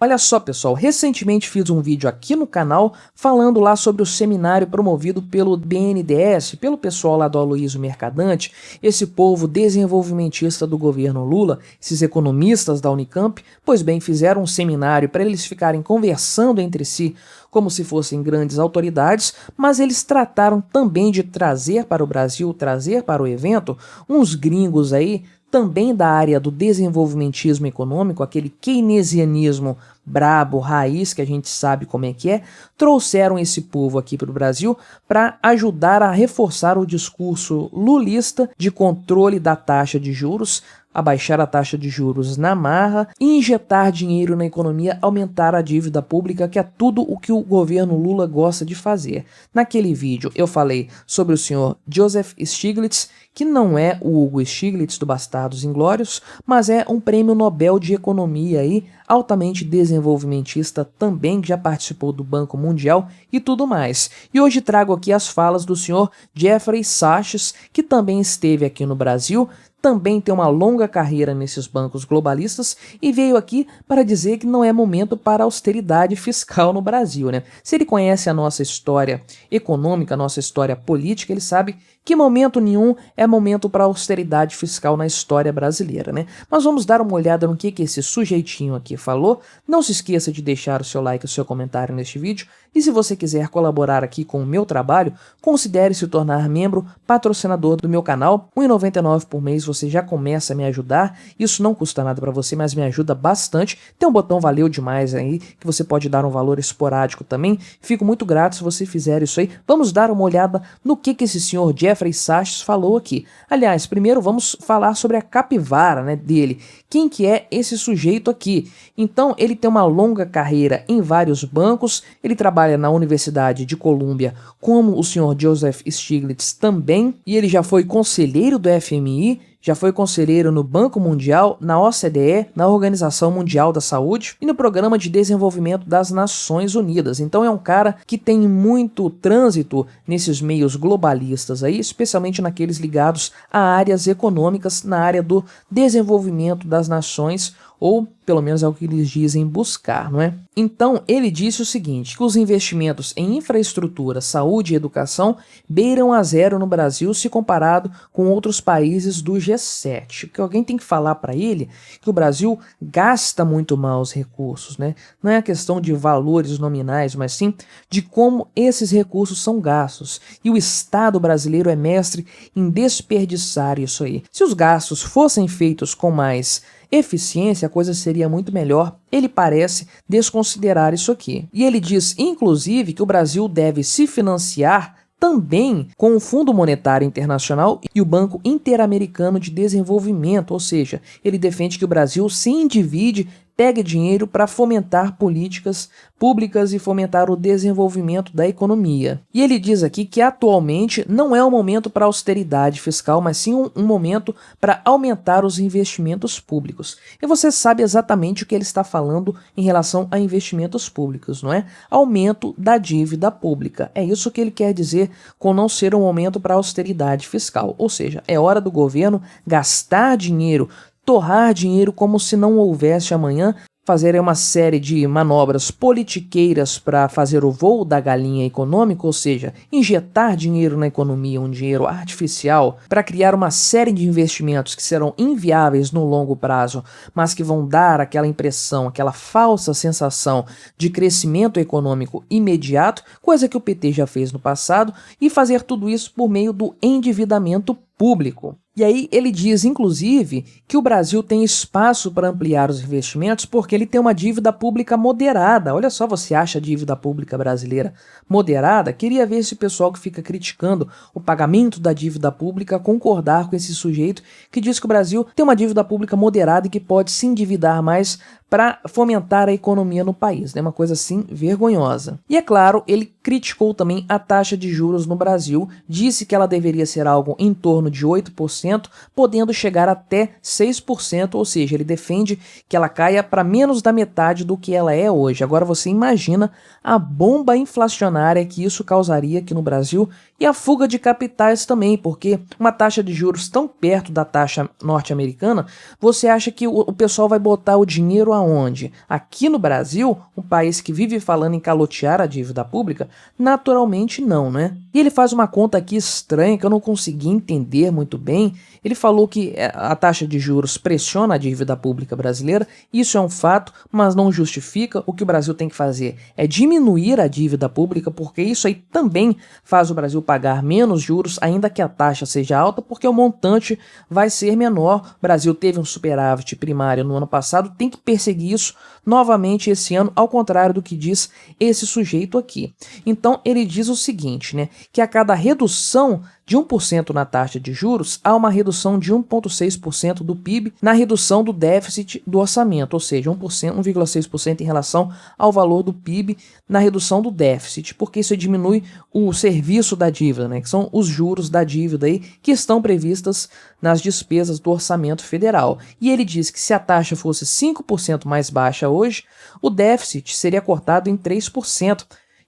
Olha só, pessoal, recentemente fiz um vídeo aqui no canal falando lá sobre o seminário promovido pelo BNDES, pelo pessoal lá do Aloysio Mercadante, esse povo desenvolvimentista do governo Lula, esses economistas da Unicamp. Pois bem, fizeram um seminário para eles ficarem conversando entre si como se fossem grandes autoridades, mas eles trataram também de trazer para o Brasil, trazer para o evento, uns gringos aí, também da área do desenvolvimentismo econômico, aquele keynesianismo brabo, raiz, que a gente sabe como é que é, trouxeram esse povo aqui para o Brasil para ajudar a reforçar o discurso lulista de controle da taxa de juros, abaixar a taxa de juros na marra, injetar dinheiro na economia, aumentar a dívida pública, que é tudo o que o governo Lula gosta de fazer. Naquele vídeo eu falei sobre o senhor Joseph Stiglitz, que não é o Hugo Stiglitz do Bastardos Inglórios, mas é um prêmio Nobel de Economia aí, altamente desenvolvimentista também, que já participou do Banco Mundial e tudo mais. E hoje trago aqui as falas do senhor Jeffrey Sachs, que também esteve aqui no Brasil, também tem uma longa carreira nesses bancos globalistas e veio aqui para dizer que não é momento para austeridade fiscal no Brasil, né? Se ele conhece a nossa história econômica, a nossa história política, ele sabe que momento nenhum é momento para austeridade fiscal na história brasileira, né? Mas vamos dar uma olhada no que esse sujeitinho aqui falou. Não se esqueça de deixar o seu like e o seu comentário neste vídeo. E se você quiser colaborar aqui com o meu trabalho, considere se tornar membro, patrocinador do meu canal. R$ 1,99 por mês você já começa a me ajudar. Isso não custa nada para você, mas me ajuda bastante. Tem um botão valeu demais aí, que você pode dar um valor esporádico também. Fico muito grato se você fizer isso aí. Vamos dar uma olhada no que esse senhor Jeffrey Sachs falou aqui. Aliás, primeiro vamos falar sobre a capivara, né, dele. Quem que é esse sujeito aqui? Então, ele tem uma longa carreira em vários bancos, ele trabalha na Universidade de Colômbia, como o senhor Joseph Stiglitz também, e ele já foi conselheiro do FMI, já foi conselheiro no Banco Mundial, na OCDE, na Organização Mundial da Saúde e no Programa de Desenvolvimento das Nações Unidas. Então é um cara que tem muito trânsito nesses meios globalistas aí, especialmente naqueles ligados a áreas econômicas, na área do desenvolvimento das nações, ou pelo menos é o que eles dizem buscar, não é? Então, ele disse o seguinte, que os investimentos em infraestrutura, saúde e educação beiram a zero no Brasil se comparado com outros países do G7. Porque alguém tem que falar para ele que o Brasil gasta muito mal os recursos, né? Não é a questão de valores nominais, mas sim de como esses recursos são gastos. E o Estado brasileiro é mestre em desperdiçar isso aí. Se os gastos fossem feitos com mais eficiência, a coisa seria muito melhor. Ele parece desconsiderar isso aqui. E ele diz, inclusive, que o Brasil deve se financiar também com o Fundo Monetário Internacional e o Banco Interamericano de Desenvolvimento, ou seja, ele defende que o Brasil se endivide, pegue dinheiro para fomentar políticas públicas e fomentar o desenvolvimento da economia. E ele diz aqui que atualmente não é o momento para austeridade fiscal, mas sim um momento para aumentar os investimentos públicos. E você sabe exatamente o que ele está falando em relação a investimentos públicos, não é? Aumento da dívida pública. É isso que ele quer dizer com não ser um momento para austeridade fiscal. Ou seja, é hora do governo gastar dinheiro, torrar dinheiro como se não houvesse amanhã, fazer uma série de manobras politiqueiras para fazer o voo da galinha econômica, ou seja, injetar dinheiro na economia, um dinheiro artificial, para criar uma série de investimentos que serão inviáveis no longo prazo, mas que vão dar aquela impressão, aquela falsa sensação de crescimento econômico imediato, coisa que o PT já fez no passado, e fazer tudo isso por meio do endividamento público. E aí ele diz, inclusive, que o Brasil tem espaço para ampliar os investimentos porque ele tem uma dívida pública moderada. Olha só, você acha a dívida pública brasileira moderada? Queria ver esse pessoal que fica criticando o pagamento da dívida pública concordar com esse sujeito que diz que o Brasil tem uma dívida pública moderada e que pode se endividar mais para fomentar a economia no país, né? Uma coisa assim vergonhosa. E é claro, ele criticou também a taxa de juros no Brasil, disse que ela deveria ser algo em torno de 8%, podendo chegar até 6%, ou seja, ele defende que ela caia para menos da metade do que ela é hoje. Agora você imagina a bomba inflacionária que isso causaria aqui no Brasil e a fuga de capitais também, porque uma taxa de juros tão perto da taxa norte-americana, você acha que o pessoal vai botar o dinheiro aonde? Aqui no Brasil, um país que vive falando em calotear a dívida pública? Naturalmente não, né? E ele faz uma conta aqui estranha que eu não consegui entender muito bem. Ele falou que a taxa de juros pressiona a dívida pública brasileira, isso é um fato, mas não justifica. O que o Brasil tem que fazer é diminuir a dívida pública, porque isso aí também faz o Brasil pagar menos juros, ainda que a taxa seja alta, porque o montante vai ser menor. O Brasil teve um superávit primário no ano passado, tem que perseguir isso novamente esse ano, ao contrário do que diz esse sujeito aqui. Então ele diz o seguinte, né, que a cada redução de 1% na taxa de juros, há uma redução de 1,6% do PIB na redução do déficit do orçamento, ou seja, 1,6% em relação ao valor do PIB na redução do déficit, porque isso diminui o serviço da dívida, né, que são os juros da dívida aí, que estão previstas nas despesas do orçamento federal. E ele diz que se a taxa fosse 5% mais baixa hoje, o déficit seria cortado em 3%.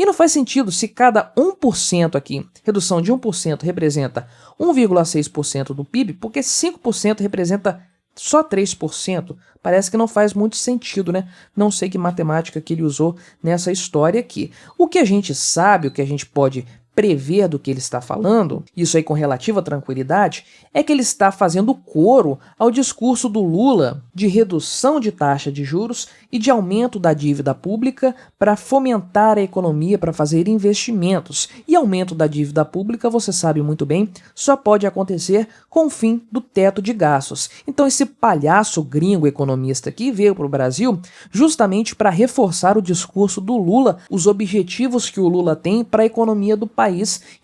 E não faz sentido se cada 1% aqui, redução de 1% representa 1,6% do PIB, porque 5% representa só 3%. Parece que não faz muito sentido, né? Não sei que matemática que ele usou nessa história aqui. O que a gente sabe, o que a gente pode prever do que ele está falando, isso aí com relativa tranquilidade, é que ele está fazendo coro ao discurso do Lula de redução de taxa de juros e de aumento da dívida pública para fomentar a economia, para fazer investimentos. E aumento da dívida pública, você sabe muito bem, só pode acontecer com o fim do teto de gastos. Então esse palhaço gringo economista aqui veio para o Brasil justamente para reforçar o discurso do Lula, os objetivos que o Lula tem para a economia do país.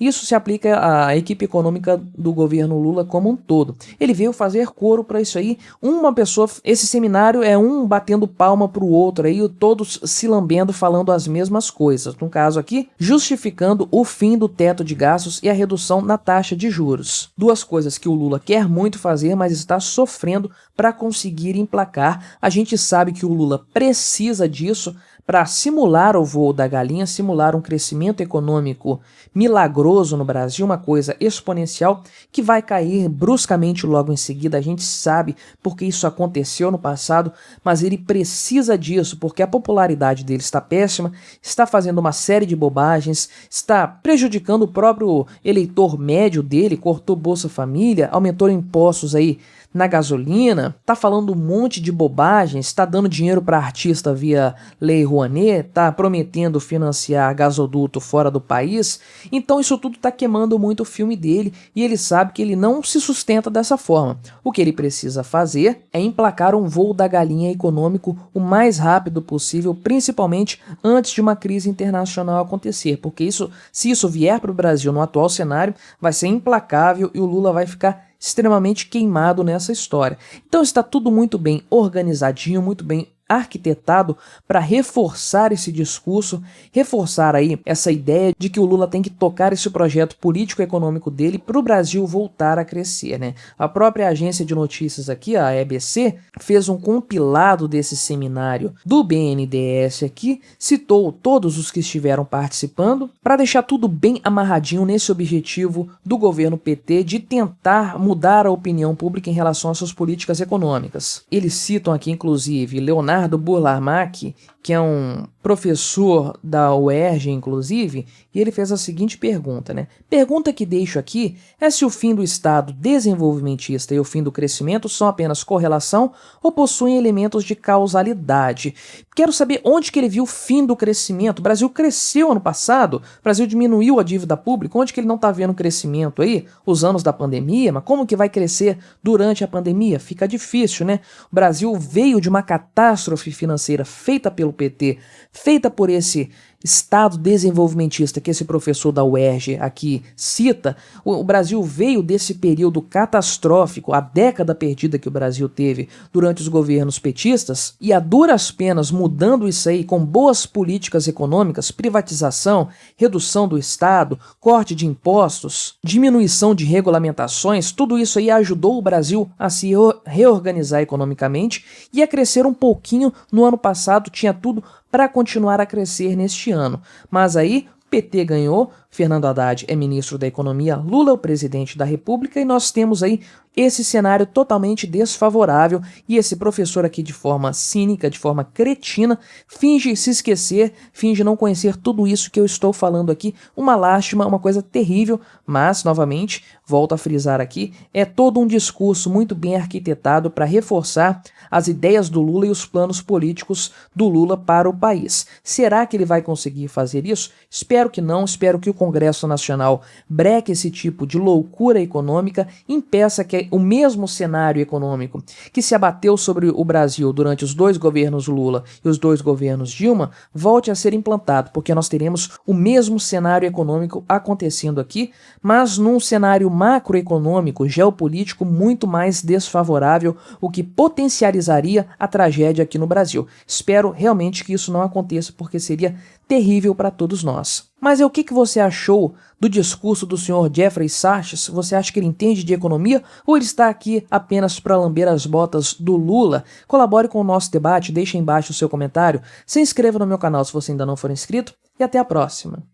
Isso se aplica à equipe econômica do governo Lula como um todo. Ele veio fazer coro para isso aí, uma pessoa, esse seminário é um batendo palma pro outro aí, todos se lambendo, falando as mesmas coisas. No caso aqui, justificando o fim do teto de gastos e a redução na taxa de juros. Duas coisas que o Lula quer muito fazer, mas está sofrendo para conseguir emplacar. A gente sabe que o Lula precisa disso para simular o voo da galinha, simular um crescimento econômico milagroso no Brasil, uma coisa exponencial que vai cair bruscamente logo em seguida. A gente sabe porque isso aconteceu no passado, mas ele precisa disso porque a popularidade dele está péssima, está fazendo uma série de bobagens, está prejudicando o próprio eleitor médio dele, cortou Bolsa Família, aumentou impostos aí na gasolina, tá falando um monte de bobagens, tá dando dinheiro para artista via Lei Rouanet, tá prometendo financiar gasoduto fora do país. Então isso tudo tá queimando muito o filme dele e ele sabe que ele não se sustenta dessa forma. O que ele precisa fazer é emplacar um voo da galinha econômico o mais rápido possível, principalmente antes de uma crise internacional acontecer, porque isso, se isso vier para o Brasil no atual cenário, vai ser implacável e o Lula vai ficar extremamente queimado nessa história. Então está tudo muito bem organizadinho, muito bem arquitetado para reforçar esse discurso, reforçar aí essa ideia de que o Lula tem que tocar esse projeto político-econômico dele para o Brasil voltar a crescer, né? A própria agência de notícias aqui, a EBC, fez um compilado desse seminário do BNDES aqui, citou todos os que estiveram participando para deixar tudo bem amarradinho nesse objetivo do governo PT de tentar mudar a opinião pública em relação às suas políticas econômicas. Eles citam aqui, inclusive, Leonardo Burlamac, que é um professor da UERJ, inclusive, e ele fez a seguinte pergunta, né? Pergunta que deixo aqui é se o fim do Estado desenvolvimentista e o fim do crescimento são apenas correlação ou possuem elementos de causalidade. Quero saber onde que ele viu o fim do crescimento. O Brasil cresceu ano passado, o Brasil diminuiu a dívida pública, onde que ele não está vendo crescimento aí? Os anos da pandemia, mas como que vai crescer durante a pandemia? Fica difícil, né? O Brasil veio de uma catástrofe financeira feita pelo PT, feita por esse Estado desenvolvimentista que esse professor da UERJ aqui cita. O Brasil veio desse período catastrófico, a década perdida que o Brasil teve durante os governos petistas, e a duras penas mudando isso aí com boas políticas econômicas, privatização, redução do Estado, corte de impostos, diminuição de regulamentações, tudo isso aí ajudou o Brasil a se reorganizar economicamente e a crescer um pouquinho. No ano passado tinha tudo para continuar a crescer neste ano. Mas aí, PT ganhou, Fernando Haddad é ministro da Economia, Lula é o presidente da República e nós temos aí esse cenário totalmente desfavorável e esse professor aqui de forma cínica, de forma cretina, finge se esquecer, finge não conhecer tudo isso que eu estou falando aqui. Uma lástima, uma coisa terrível, mas, novamente, volto a frisar aqui, é todo um discurso muito bem arquitetado para reforçar as ideias do Lula e os planos políticos do Lula para o país. Será que ele vai conseguir fazer isso? Espero que não, espero que o Congresso Nacional breque esse tipo de loucura econômica, impeça que o mesmo cenário econômico que se abateu sobre o Brasil durante os 2 governos Lula e os 2 governos Dilma volte a ser implantado, porque nós teremos o mesmo cenário econômico acontecendo aqui, mas num cenário macroeconômico, geopolítico muito mais desfavorável, o que potencializaria a tragédia aqui no Brasil. Espero realmente que isso não aconteça, porque seria terrível para todos nós. Mas o que você achou do discurso do senhor Jeffrey Sachs? Você acha que ele entende de economia ou ele está aqui apenas para lamber as botas do Lula? Colabore com o nosso debate, deixe embaixo o seu comentário, se inscreva no meu canal se você ainda não for inscrito e até a próxima.